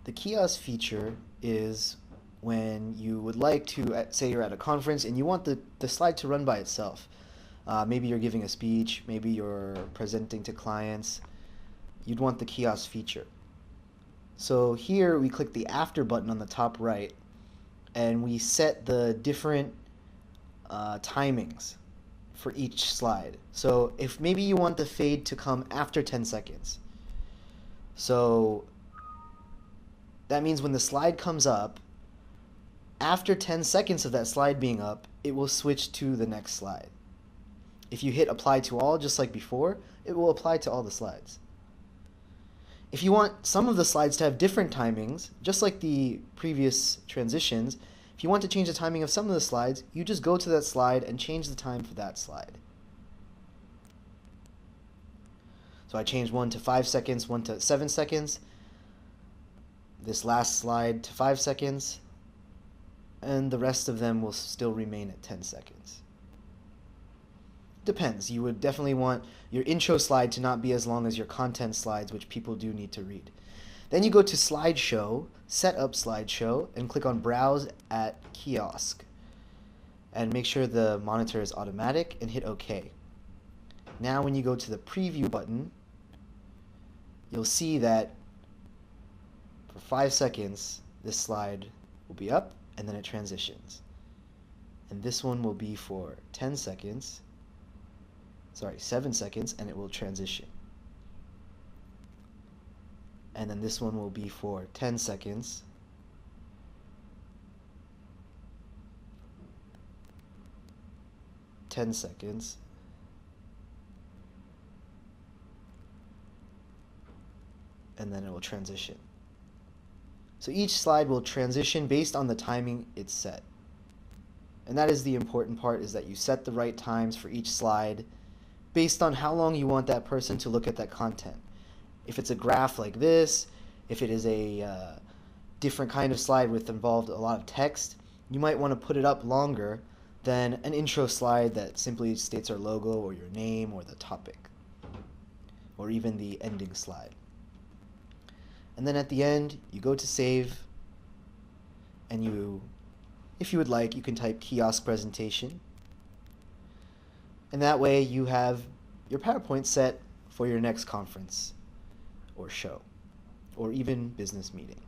The kiosk feature is when you would like to, say you're at a conference and you want the slide to run by itself. Maybe you're giving a speech, maybe you're presenting to clients. You'd want the kiosk feature. So here we click the after button on the top right and we set the different timings for each slide. So if maybe you want the fade to come after 10 seconds. So that means when the slide comes up, after 10 seconds of that slide being up, it will switch to the next slide. If you hit apply to all just like before, it will apply to all the slides. If you want some of the slides to have different timings, just like the previous transitions, if you want to change the timing of some of the slides, you just go to that slide and change the time for that slide. So I changed one to 5 seconds, one to 7 seconds, this last slide to 5 seconds, and the rest of them will still remain at 10 seconds. Depends. You would definitely want your intro slide to not be as long as your content slides, which people do need to read. Then you go to Slideshow, Set Up Slideshow, and click on Browse at Kiosk. And make sure the monitor is automatic and hit OK. Now when you go to the Preview button, you'll see that for 5 seconds, this slide will be up and then it transitions. And this one will be for 7 seconds, and it will transition. And then this one will be for 10 seconds. And then it will transition. So each slide will transition based on the timing it's set. And that is the important part, is that you set the right times for each slide based on how long you want that person to look at that content. If it's a graph like this, if it is a different kind of slide with involved a lot of text, you might want to put it up longer than an intro slide that simply states our logo or your name or the topic, or even the ending slide. And then at the end, you go to save, and if you would like, you can type kiosk presentation. And that way you have your PowerPoint set for your next conference or show or even business meeting.